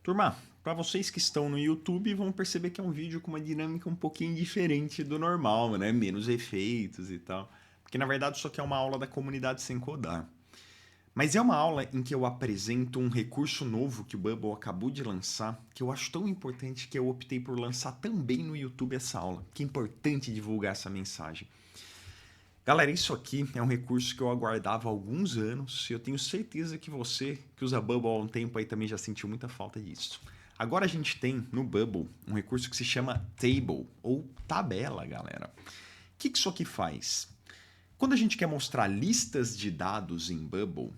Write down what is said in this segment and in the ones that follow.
Turma, para vocês que estão no YouTube, vão perceber que é um vídeo com uma dinâmica um pouquinho diferente do normal, né? Menos efeitos e tal. Porque na verdade isso aqui é uma aula da comunidade sem codar. Mas é uma aula em que eu apresento um recurso novo que o Bubble acabou de lançar, que eu acho tão importante que eu optei por lançar também no YouTube essa aula. Que é importante divulgar essa mensagem. Galera, isso aqui é um recurso que eu aguardava há alguns anos e eu tenho certeza que você que usa Bubble há um tempo aí também já sentiu muita falta disso. Agora a gente tem no Bubble um recurso que se chama Table, ou tabela, galera. O que isso aqui faz? Quando a gente quer mostrar listas de dados em Bubble,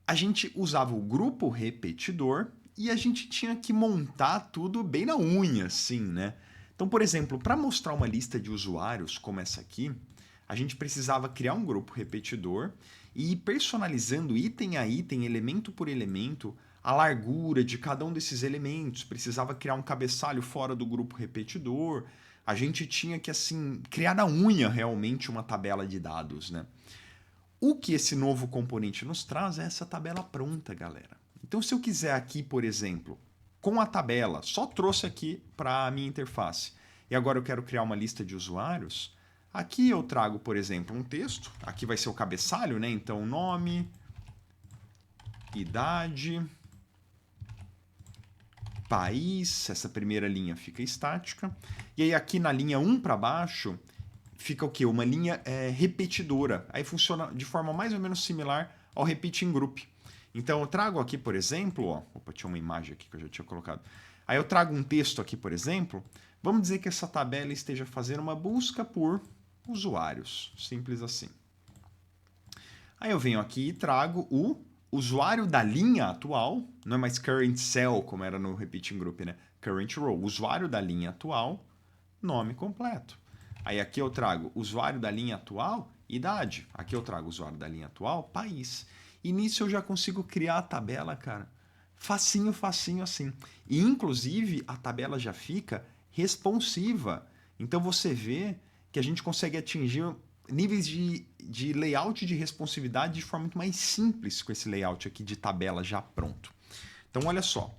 a gente usava o grupo repetidor e a gente tinha que montar tudo bem na unha, assim, né? Então, por exemplo, para mostrar uma lista de usuários como essa aqui, a gente precisava criar um grupo repetidor e ir personalizando item a item, elemento por elemento, a largura de cada um desses elementos. Precisava criar um cabeçalho fora do grupo repetidor. A gente tinha que, assim, criar na unha realmente uma tabela de dados, né? O que esse novo componente nos traz é essa tabela pronta, galera. Então, se eu quiser aqui, por exemplo, com a tabela, só trouxe aqui para a minha interface, e agora eu quero criar uma lista de usuários, aqui eu trago, por exemplo, um texto, aqui vai ser o cabeçalho, né? Então, nome, idade, país, essa primeira linha fica estática, e aí aqui na linha 1 para baixo, fica o quê? Uma linha repetidora. Aí funciona de forma mais ou menos similar ao repeating group. Então eu trago aqui, por exemplo, ó, opa, tinha uma imagem aqui que eu já tinha colocado. Aí eu trago um texto aqui, por exemplo. Vamos dizer que essa tabela esteja fazendo uma busca por usuários. Simples assim. Aí eu venho aqui e trago o usuário da linha atual, não é mais current cell, como era no repeating group, né? Current row. Usuário da linha atual, nome completo. Aí aqui eu trago usuário da linha atual, idade. Aqui eu trago usuário da linha atual, país. E nisso eu já consigo criar a tabela, cara. Facinho, facinho assim. E inclusive a tabela já fica responsiva. Então você vê que a gente consegue atingir níveis de layout de responsividade de forma muito mais simples com esse layout aqui de tabela já pronto. Então olha só,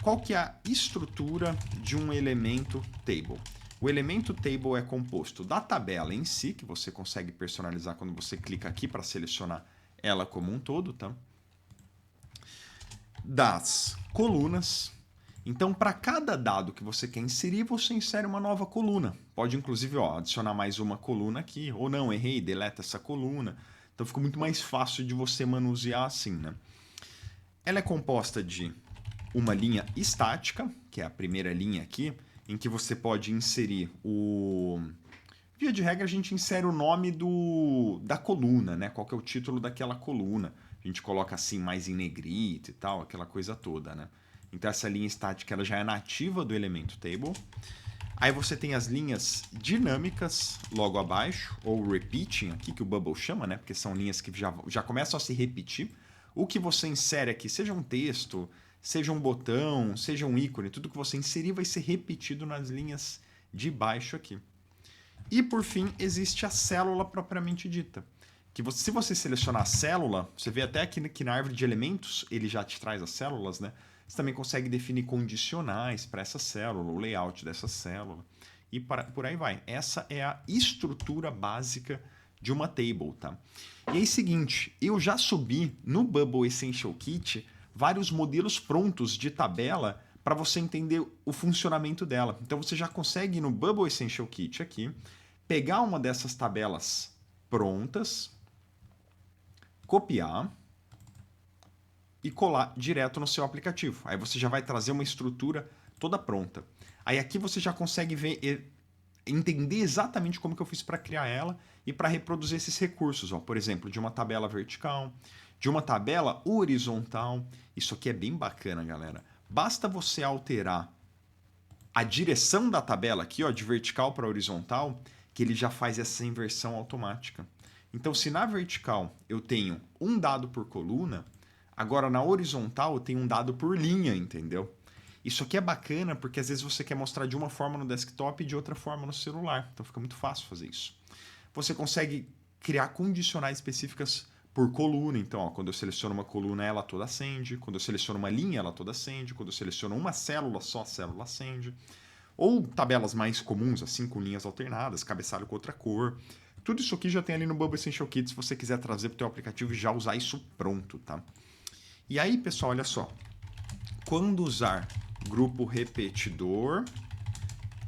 qual que é a estrutura de um elemento table? O elemento table é composto da tabela em si, que você consegue personalizar quando você clica aqui para selecionar ela como um todo, tá? Das colunas. Então, para cada dado que você quer inserir, você insere uma nova coluna. Pode, inclusive, adicionar mais uma coluna aqui, ou não, errei, deleta essa coluna. Então, fica muito mais fácil de você manusear assim, né? Ela é composta de uma linha estática, que é a primeira linha aqui, em que você pode inserir o... Via de regra, a gente insere o nome da coluna, né? Qual que é o título daquela coluna. A gente coloca assim mais em negrito e tal, aquela coisa toda, né? Então essa linha estática ela já é nativa do elemento table. Aí você tem as linhas dinâmicas logo abaixo, ou repeating aqui, que o Bubble chama, né? Porque são linhas que já começam a se repetir. O que você insere aqui, seja um texto, seja um botão, seja um ícone, tudo que você inserir vai ser repetido nas linhas de baixo aqui. E por fim, existe a célula propriamente dita. Que você, se você selecionar a célula, você vê até aqui que na árvore de elementos ele já te traz as células, né? Você também consegue definir condicionais para essa célula, o layout dessa célula. E por aí vai. Essa é a estrutura básica de uma table, tá? E aí, seguinte, eu já subi no Bubble Essential Kit vários modelos prontos de tabela para você entender o funcionamento dela. Então você já consegue ir no Bubble Essential Kit aqui, pegar uma dessas tabelas prontas, copiar e colar direto no seu aplicativo. Aí você já vai trazer uma estrutura toda pronta. Aí aqui você já consegue ver, entender exatamente como que eu fiz para criar ela e para reproduzir esses recursos. Ó. Por exemplo, de uma tabela vertical, de uma tabela horizontal. Isso aqui é bem bacana, galera. Basta você alterar a direção da tabela aqui, ó, de vertical para horizontal, que ele já faz essa inversão automática. Então, se na vertical eu tenho um dado por coluna, agora na horizontal eu tenho um dado por linha, entendeu? Isso aqui é bacana porque às vezes você quer mostrar de uma forma no desktop e de outra forma no celular. Então fica muito fácil fazer isso. Você consegue criar condicionais específicas por coluna. Então, ó, quando eu seleciono uma coluna, ela toda acende. Quando eu seleciono uma linha, ela toda acende. Quando eu seleciono uma célula, só a célula acende. Ou tabelas mais comuns, assim, com linhas alternadas, cabeçalho com outra cor. Tudo isso aqui já tem ali no Bubble Essential Kit, se você quiser trazer para o teu aplicativo e já usar isso pronto, tá? E aí, pessoal, olha só. Quando usar grupo repetidor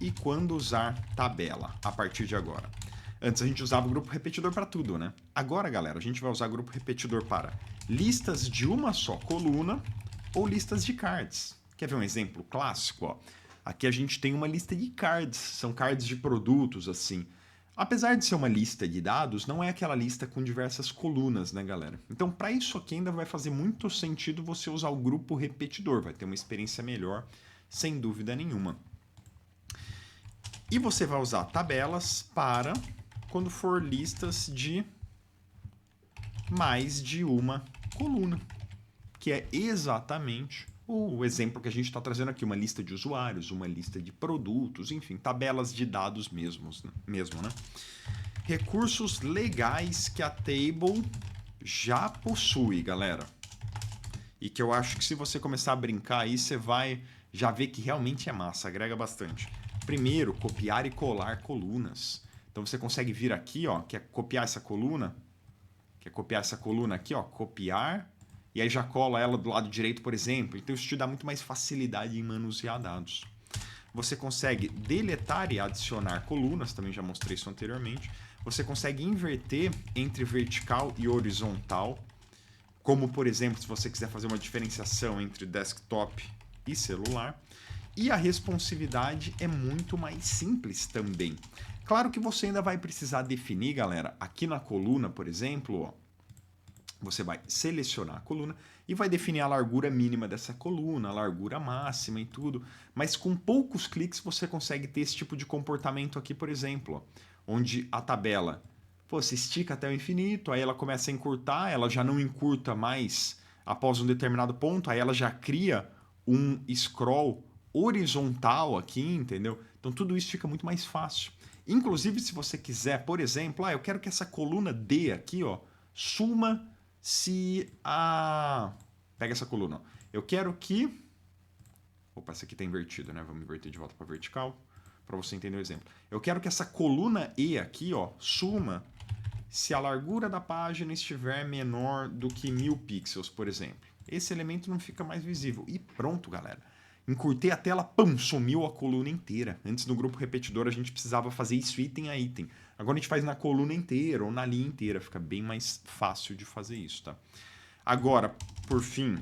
e quando usar tabela, a partir de agora. Antes a gente usava o grupo repetidor para tudo, né? Agora, galera, a gente vai usar grupo repetidor para listas de uma só coluna ou listas de cards. Quer ver um exemplo clássico? Ó? Aqui a gente tem uma lista de cards, são cards de produtos, assim. Apesar de ser uma lista de dados, não é aquela lista com diversas colunas, né, galera? Então, para isso aqui ainda vai fazer muito sentido você usar o grupo repetidor, vai ter uma experiência melhor, sem dúvida nenhuma. E você vai usar tabelas para quando for listas de mais de uma coluna, que é exatamente o exemplo que a gente está trazendo aqui, uma lista de usuários, uma lista de produtos, enfim, tabelas de dados mesmo, né? Recursos legais que a Table já possui, galera. E que eu acho que se você começar a brincar aí, você vai já ver que realmente é massa, agrega bastante. Primeiro, copiar e colar colunas. Então você consegue vir aqui, ó, quer copiar essa coluna aqui, ó, copiar, e aí já cola ela do lado direito, por exemplo. Então isso te dá muito mais facilidade em manusear dados. Você consegue deletar e adicionar colunas, também já mostrei isso anteriormente. Você consegue inverter entre vertical e horizontal, como por exemplo, se você quiser fazer uma diferenciação entre desktop e celular. E a responsividade é muito mais simples também. Claro que você ainda vai precisar definir, galera, aqui na coluna, por exemplo, ó, você vai selecionar a coluna e vai definir a largura mínima dessa coluna, a largura máxima e tudo. Mas com poucos cliques você consegue ter esse tipo de comportamento aqui, por exemplo, ó, onde a tabela se estica até o infinito, aí ela começa a encurtar, ela já não encurta mais após um determinado ponto, aí ela já cria um scroll horizontal aqui, entendeu? Então tudo isso fica muito mais fácil. Inclusive, se você quiser, por exemplo, eu quero que essa coluna D aqui, ó, suma se a... Pega essa coluna. Ó. Eu quero que... Opa, essa aqui está invertida, né? Vamos inverter de volta para vertical, para você entender o exemplo. Eu quero que essa coluna E aqui, ó, suma se a largura da página estiver menor do que 1000 pixels, por exemplo. Esse elemento não fica mais visível. E pronto, galera. Encurtei a tela, pum, sumiu a coluna inteira. Antes no grupo repetidor a gente precisava fazer isso item a item. Agora a gente faz na coluna inteira ou na linha inteira. Fica bem mais fácil de fazer isso, tá? Agora, por fim,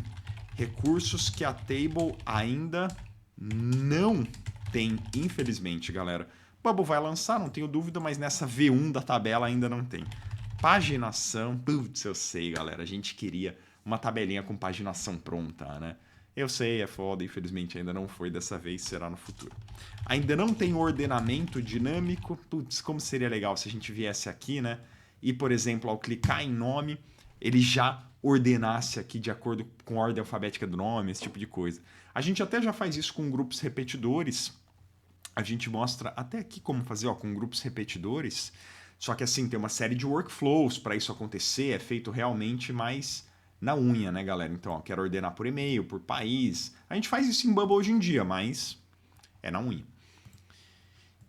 recursos que a Table ainda não tem, infelizmente, galera. Bubble vai lançar, não tenho dúvida, mas nessa V1 da tabela ainda não tem. Paginação, putz, eu sei, galera. A gente queria uma tabelinha com paginação pronta, né? Eu sei, é foda, infelizmente ainda não foi dessa vez, será no futuro. Ainda não tem ordenamento dinâmico. Putz, como seria legal se a gente viesse aqui, né? E, por exemplo, ao clicar em nome, ele já ordenasse aqui de acordo com a ordem alfabética do nome, esse tipo de coisa. A gente até já faz isso com grupos repetidores. A gente mostra até aqui como fazer, ó, com grupos repetidores. Só que assim, tem uma série de workflows para isso acontecer, é feito realmente mais na unha, né, galera? Então, ó, quero ordenar por e-mail, por país. A gente faz isso em Bubble hoje em dia, mas é na unha.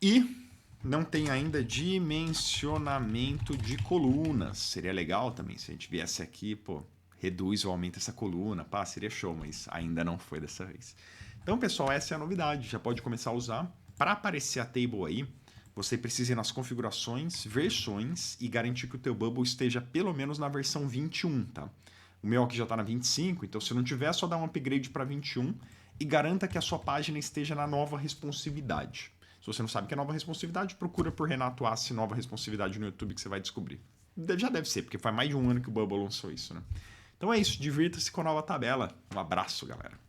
E não tem ainda dimensionamento de colunas. Seria legal também se a gente viesse aqui, pô, reduz ou aumenta essa coluna. Pá, seria show, mas ainda não foi dessa vez. Então, pessoal, essa é a novidade. Já pode começar a usar. Para aparecer a Table aí, você precisa ir nas configurações, versões e garantir que o teu Bubble esteja pelo menos na versão 21, tá? O meu aqui já está na 25, então se não tiver, é só dar um upgrade para 21 e garanta que a sua página esteja na nova responsividade. Se você não sabe o que é nova responsividade, procura por Renato Assi Nova Responsividade no YouTube que você vai descobrir. Já deve ser, porque faz mais de um ano que o Bubble lançou isso, né? Então é isso, divirta-se com a nova tabela. Um abraço, galera.